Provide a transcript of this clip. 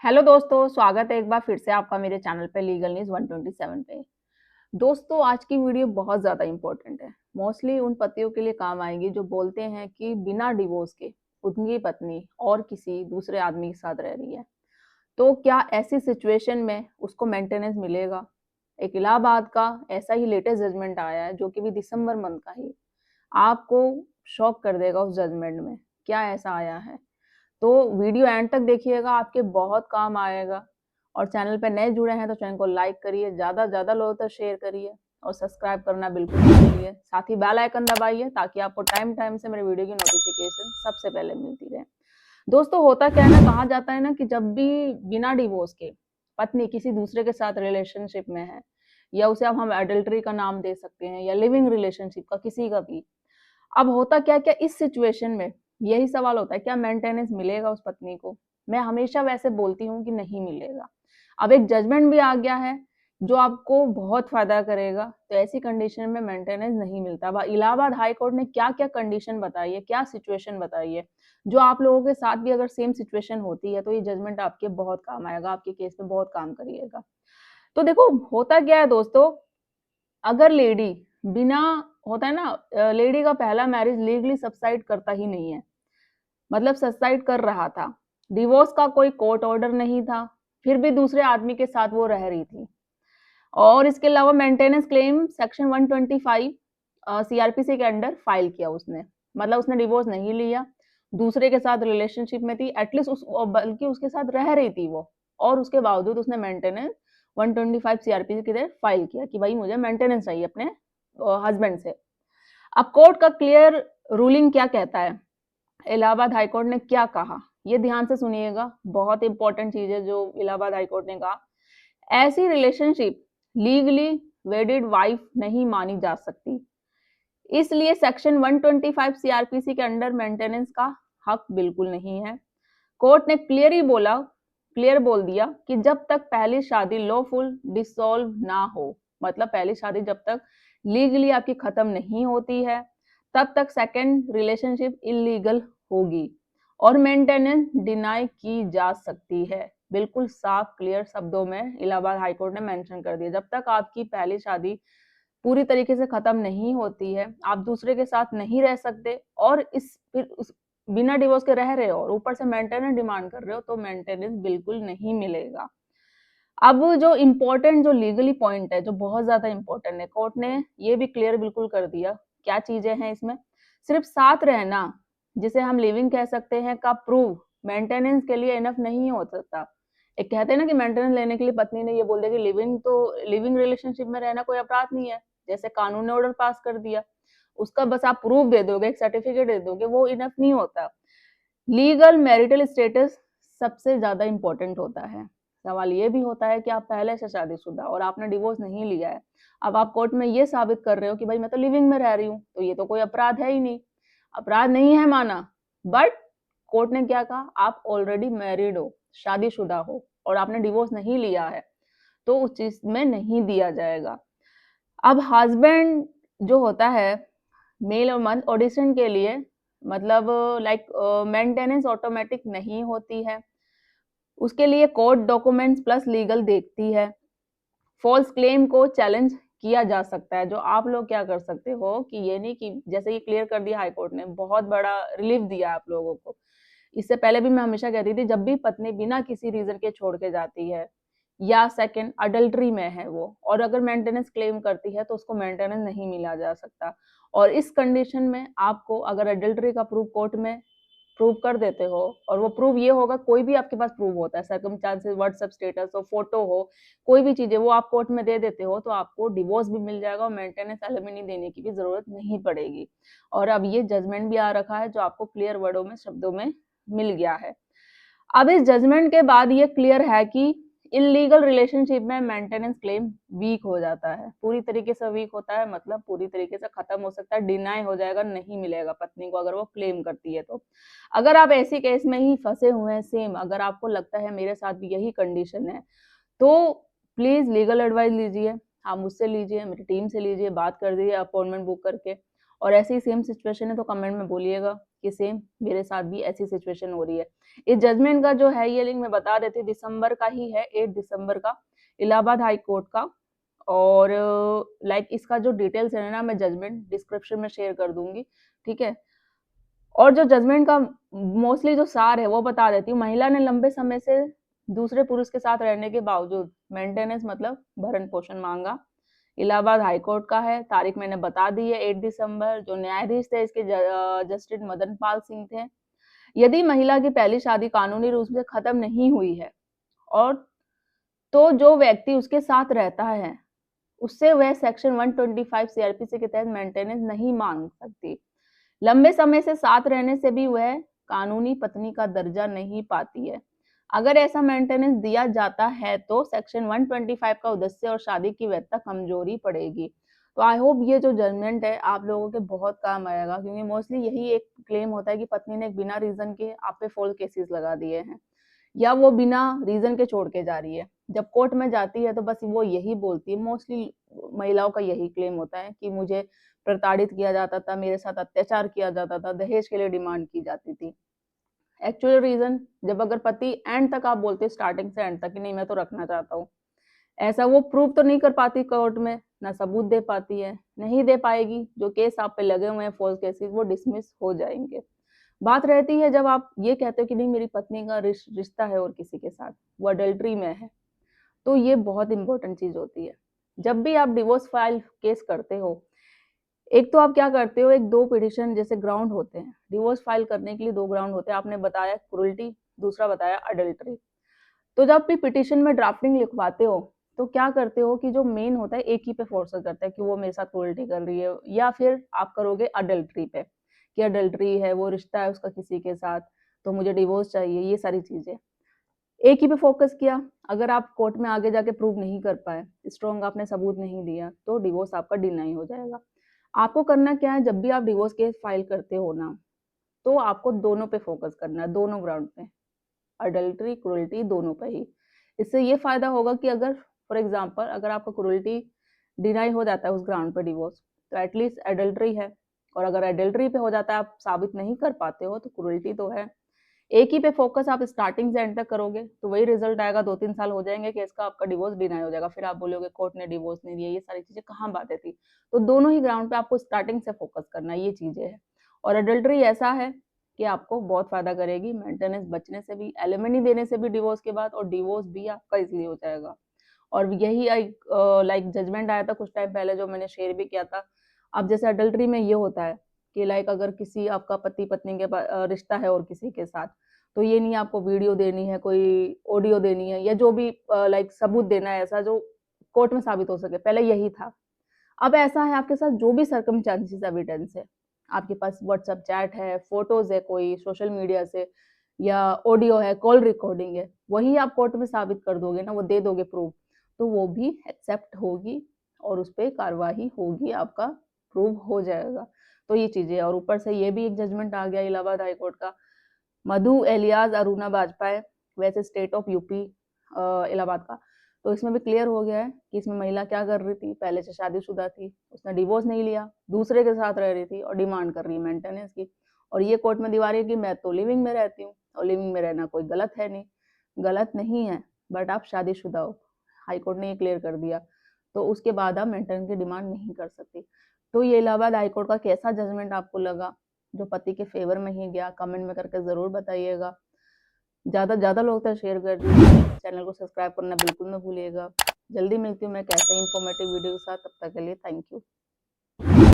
Hello दोस्तों, स्वागत है एक बार फिर से आपका मेरे चैनल पे लीगल न्यूज़ 127 पे। दोस्तों, आज की वीडियो बहुत ज़्यादा इम्पोर्टेंट है। मोस्टली उन पतियों के लिए काम आएगी जो बोलते हैं कि बिना डिवोर्स के उनकी पत्नी और किसी दूसरे आदमी के साथ रह रही है। तो क्या ऐसी सिचुएशन में उसको मेंटेनेंस मिलेगा? एक इलाहाबाद का ऐसा ही लेटेस्ट जजमेंट आया है जो कि भी दिसंबर मंथ का ही। आपको शॉक कर देगा उस जजमेंट में। क्या ऐसा आया है? तो वीडियो एंड तक देखिएगा, आपके बहुत काम आएगा। और चैनल पे नए जुड़े हैं तो चैनल को लाइक करिए, ज़्यादा से ज़्यादा लोगों तक शेयर करिए और सब्सक्राइब करना बिल्कुल ना भूलिए। साथ ही बेल आइकन दबाइए ताकि आपको टाइम टाइम से मेरे वीडियो की नोटिफिकेशन सबसे पहले मिलती रहे। दोस्तों, होता क्या है ना, कहा जाता है ना कि जब भी बिना डिवोर्स के पत्नी किसी दूसरे के साथ रिलेशनशिप में है, या उसे अब हम एडल्ट्री का नाम दे सकते हैं, या लिविंग रिलेशनशिप का किसी का भी। अब होता क्या-क्या इस सिचुएशन में यही सवाल होता है, क्या मेंटेनेंस मिलेगा उस पत्नी को? मैं हमेशा वैसे बोलती हूँ कि नहीं मिलेगा। अब एक जजमेंट भी आ गया है जो आपको बहुत फ़ायदा करेगा, तो ऐसी कंडीशन में मेंटेनेंस नहीं मिलता। अब इलाहाबाद हाई कोर्ट ने क्या-क्या कंडीशन बताई है, क्या सिचुएशन बताई है, जो आप लोगों के साथ भी अगर सेम सिचुएशन होती है, तो ये जजमेंट आपके बहुत काम आएगा, आपके केस में बहुत काम करिएगा। तो देखो, होता क्या है दोस्तों, अगर लेडी बिना होता है ना, लेडी का पहला मैरिज लीगली सब्साइड करता ही नहीं है, मतलब सब्साइड कर रहा था, डिवोर्स का कोई कोर्ट ऑर्डर नहीं था, फिर भी दूसरे आदमी के साथ वो रह रही थी। और इसके अलावा मेंटेनेंस क्लेम सेक्शन 125 सीआरपीसी के अंडर फाइल किया उसने, मतलब उसने डिवोर्स नहीं लिया, दूसरे के साथ रिलेशनशिप में थी, एटलीस्ट बल्कि उसके साथ रह रही थी वो, और उसके बावजूद उसने मेंटेनेंस 125 सीआरपीसी की तरह फाइल किया कि भाई मुझे मेंटेनेंस चाहिए अपने हस्बैंड से। अब कोर्ट का क्लियर रूलिंग क्या कहता है, इलाहाबाद हाई कोर्ट ने क्या कहा, ये ध्यान से सुनिएगा, बहुत इंपॉर्टेंट चीज है जो इलाहाबाद हाई कोर्ट ने कहा। ऐसी रिलेशनशिप लीगली वेडिड वाइफ नहीं मानी जा सकती, इसलिए सेक्शन 125 सीआरपीसी के अंडर मेंटेनेंस का हक बिल्कुल नहीं है। कोर्ट ने क्लियर बोल दिया कि जब तक पहली शादी लॉफुल डिसॉल्व ना हो, मतलब पहली शादी जब तक लीगली आपकी खत्म नहीं होती है, तब तक सेकंड रिलेशनशिप इलीगल होगी और मेंटेनेंस डिनाई की जा सकती है। बिल्कुल साफ क्लियर शब्दों में इलाहाबाद हाई कोर्ट ने मेंशन कर दिया, जब तक आपकी पहली शादी पूरी तरीके से खत्म नहीं होती है, आप दूसरे के साथ नहीं रह सकते, और फिर उस बिना डिवोर्स के रह रहे हो और ऊपर से मेंटेनेंस डिमांड कर रहे हो, तो मेंटेनेंस बिल्कुल नहीं मिलेगा। अब जो इम्पोर्टेंट जो लीगली पॉइंट है, जो बहुत ज्यादा इम्पोर्टेंट है, कोर्ट ने ये भी क्लियर बिल्कुल कर दिया, क्या चीजें हैं इसमें। सिर्फ साथ रहना, जिसे हम लिविंग कह सकते हैं, का प्रूफ मेंटेनेंस के लिए इनफ नहीं हो सकता। एक कहते हैं ना कि मेंटेनेंस लेने के लिए पत्नी ने ये बोल दिया कि लिविंग रिलेशनशिप में रहना कोई अपराध नहीं है, जैसे कानून ने ऑर्डर पास कर दिया, उसका बस आप प्रूफ दे दोगे, एक सर्टिफिकेट दे दोगे, वो इनफ नहीं होता। लीगल मैरिटल स्टेटस सबसे ज्यादा इंपॉर्टेंट होता है। सवाल ये भी होता है कि आप पहले से शादीशुदा और आपने डिवोर्स नहीं लिया है, अब आप कोर्ट में ये साबित कर रहे हो कि भाई मैं तो लिविंग में रह रही हूँ, तो ये तो कोई अपराध है ही नहीं, अपराध नहीं है माना। बट कोर्ट ने क्या कहा, आप ऑलरेडी मैरिड हो, शादीशुदा हो, और आपने डिवोर्स नहीं लिया है, तो उस चीज में नहीं दिया जाएगा। अब हस्बैंड जो होता है, मेल और मंथ ऑडिशन के लिए, मतलब लाइक मेंटेनेंस ऑटोमेटिक नहीं होती है, उसके लिए कोर्ट डॉक्यूमेंट्स प्लस लीगल देखती है। फॉल्स क्लेम को चैलेंज किया जा सकता है, जो आप लोग क्या कर सकते हो कि ये नहीं कि जैसे ये क्लियर कर दिया हाई कोर्ट ने, बहुत बड़ा रिलीफ दिया आप लोगों को। इससे पहले भी मैं हमेशा कहती थी, जब भी पत्नी बिना किसी रीजन के छोड़ के जाती है, या सेकंड अडल्ट्री में है वो, और अगर मेंटेनेंस क्लेम करती है, तो उसको मेंटेनेंस नहीं मिला जा सकता। और इस कंडीशन में आपको अगर अडल्ट्री का प्रूफ कोर्ट में प्रूव कर देते हो, और वो प्रूव ये होगा, कोई भी आपके पास प्रूव होता है, सर्कमस्टांसेस, व्हाट्सएप स्टेटस हो, फोटो हो, कोई भी चीजें वो आप कोर्ट में दे देते हो, तो आपको डिवोर्स भी मिल जाएगा और मेंटेनेंस एलिमनी देने की भी जरूरत नहीं पड़ेगी। और अब ये जजमेंट भी आ रखा है जो आपको क्लियर वर्डों में, शब्दों में मिल गया है। अब इस जजमेंट के बाद ये क्लियर है कि इलीगल रिलेशनशिप में मेंटेनेंस क्लेम वीक हो जाता है, पूरी तरीके से वीक होता है, मतलब पूरी तरीके से खत्म हो सकता है, डिनाई हो जाएगा, नहीं मिलेगा पत्नी को अगर वो क्लेम करती है तो। अगर आप ऐसी केस में ही फंसे हुए हैं, सेम अगर आपको लगता है मेरे साथ भी यही कंडीशन है, तो प्लीज लीगल एडवाइस लीजिए, आप मुझसे लीजिए, मेरी टीम से लीजिए, बात कर दीजिए अपॉइंटमेंट बुक करके, और ऐसी सेम सिचुएशन है तो कमेंट में बोलिएगा कि सेम मेरे साथ भी ऐसी सिचुएशन हो रही है। इस जजमेंट का जो है ये लिंक मैं बता देती हूँ, दिसंबर का ही है, 8 दिसंबर का, इलाहाबाद हाई कोर्ट का। और लाइक इसका जो डिटेल्स है ना मैं जजमेंट डिस्क्रिप्शन में शेयर कर दूंगी, ठीक है। और जो जजमेंट का मोस्टली जो सार है वो बता देती हूँ। महिला ने लंबे समय से दूसरे पुरुष के साथ रहने के बावजूद मेंटेनेंस मतलब भरण पोषण मांगा। इलाहाबाद हाई कोर्ट का है, तारीख मैंने बता दी है 8 दिसंबर। जो न्यायाधीश थे इसके जस्टिस मदन पाल सिंह थे। यदि महिला की पहली शादी कानूनी रूप से खत्म नहीं हुई है और तो जो व्यक्ति उसके साथ रहता है उससे वह सेक्शन 125 सीआरपीसी के तहत मेंटेनेंस नहीं मांग सकती। लंबे समय से साथ रहने से भी वह कानूनी पत्नी का दर्जा नहीं पाती है। अगर ऐसा मेंटेनेंस दिया जाता है तो सेक्शन 125 का उद्देश्य और शादी की वैधता कमजोरी पड़ेगी। तो आई होप ये जो जजमेंट है आप लोगों के बहुत काम आएगा, क्योंकि मोस्टली यही एक क्लेम होता है कि पत्नी ने बिना रीजन के आप पे फॉल्स केसेस लगा दिए हैं या वो बिना रीजन के छोड़ के जा रही है। जब कोर्ट में जाती है तो बस वो यही बोलती है, मोस्टली महिलाओं का यही क्लेम होता है कि मुझे प्रताड़ित किया जाता था, मेरे साथ अत्याचार किया जाता था, दहेज के लिए डिमांड की जाती थी। एक्चुअल रीजन जब अगर पति एंड तक आप बोलते स्टार्टिंग से एंड तक कि नहीं मैं तो रखना चाहता हूँ, ऐसा वो प्रूव तो नहीं कर पाती कोर्ट में, ना सबूत दे पाती है, नहीं दे पाएगी, जो केस आप पे लगे हुए हैं फॉल्स केसेस वो डिसमिस हो जाएंगे। बात रहती है जब आप ये कहते हो कि नहीं मेरी पत्नी का रिश्ता है और किसी के साथ, वो अडल्ट्री में है, तो ये बहुत इंपॉर्टेंट चीज होती है। जब भी आप डिवोर्स फाइल केस करते हो, एक तो आप क्या करते हो, एक दो पिटिशन जैसे ग्राउंड होते हैं डिवोर्स फाइल करने के लिए, दो ग्राउंड होते हैं। आपने बताया क्रूरल्टी, दूसरा बताया अडल्ट्री। तो जब भी पिटिशन में ड्राफ्टिंग लिखवाते हो तो क्या करते हो कि जो मेन होता है एक ही पे फोर्स करता है कि वो मेरे साथ क्रूरल्टी कर रही है, या फिर आप करोगे अडल्ट्री पे कि अडल्ट्री है, वो रिश्ता है उसका किसी के साथ, तो मुझे डिवोर्स चाहिए, ये सारी चीजें एक ही पे फोकस किया। अगर आप कोर्ट में आगे जाके प्रूव नहीं कर पाए, स्ट्रॉन्ग आपने सबूत नहीं दिया, तो डिवोर्स आपका डिनाई हो जाएगा। आपको करना क्या है, जब भी आप डिवोर्स केस फाइल करते हो ना, तो आपको दोनों पे फोकस करना है, दोनों ग्राउंड पे, अडल्ट्री क्रूरल्टी दोनों पे ही। इससे ये फायदा होगा कि अगर फॉर एग्जांपल अगर आपका क्रूरल्टी डिनाई हो जाता है उस ग्राउंड पे डिवोर्स, तो एटलीस्ट एडल्ट्री है। और अगर एडल्ट्री पे हो जाता है आप साबित नहीं कर पाते हो तो क्रूरल्टी तो है। एक ही पे फोकस आप स्टार्टिंग से एंड तक करोगे तो वही रिजल्ट आएगा, 2-3 साल हो जाएंगे केस का, आपका डिवोर्स डिनाई हो जाएगा, फिर आप बोलोगे कोर्ट ने डिवोर्स नहीं दिया, ये सारी चीजें कहाँ बातें थी। तो दोनों ही ग्राउंड पे आपको स्टार्टिंग से फोकस करना है, ये चीजें है। और अडल्ट्री ऐसा है कि आपको बहुत फायदा करेगी, मेंटेनेंस बचने से भी, एलिमनी देने से भी डिवोर्स के बाद, और डिवोर्स भी आपका इजीली हो जाएगा। और यही लाइक जजमेंट आया था कुछ टाइम पहले जो मैंने शेयर भी किया था। अब जैसे अडल्ट्री में ये होता है कि लाइक अगर किसी आपका पति पत्नी के रिश्ता है और किसी के साथ, तो ये नहीं आपको वीडियो देनी है, कोई ऑडियो देनी है, या जो भी लाइक सबूत देना है ऐसा जो कोर्ट में साबित हो सके, पहले यही था। अब ऐसा है आपके साथ जो भी सर्कमस्टेंसेस एविडेंस है, आपके पास व्हाट्सएप चैट है, फोटोज है कोई सोशल मीडिया से, या ऑडियो है, कॉल रिकॉर्डिंग है, वही आप कोर्ट में साबित कर दोगे ना, वो दे दोगे प्रूफ, तो वो भी एक्सेप्ट होगी और उस पर कार्रवाई होगी, आपका प्रूव हो जाएगा। तो ये चीजें, और ऊपर से ये भी एक जजमेंट आ गया इलाहाबाद हाईकोर्ट का, मधु एलियाज अरुणा वाजपेयी, वैसे स्टेट ऑफ यूपी इलाहाबाद का। तो इसमें भी क्लियर हो गया है कि इसमें महिला क्या कर रही थी, पहले से शादीशुदा थी, उसने डिवोर्स नहीं लिया, दूसरे के साथ रह रही थी और डिमांड कर रही है मेंटेनेंस की, और ये कोर्ट में दिवा रही है कि मैं तो लिविंग में रहती हूँ, और लिविंग में रहना कोई गलत है नहीं, गलत नहीं है, बट आप शादीशुदा हो, हाई कोर्ट ने ये क्लियर कर दिया, तो उसके बाद आप मेंटेनेंस की डिमांड नहीं कर सकती। तो ये इलाहाबाद हाई कोर्ट का कैसा जजमेंट आपको लगा, जो पति के फेवर में ही गया, कमेंट में करके जरूर बताइएगा। ज्यादा ज्यादा लोग तक शेयर कर दीजिए, चैनल को सब्सक्राइब करना बिल्कुल ना भूलिएगा। जल्दी मिलती हूँ मैं कैसे इंफॉर्मेटिव वीडियो के साथ, तब तक के लिए थैंक यू।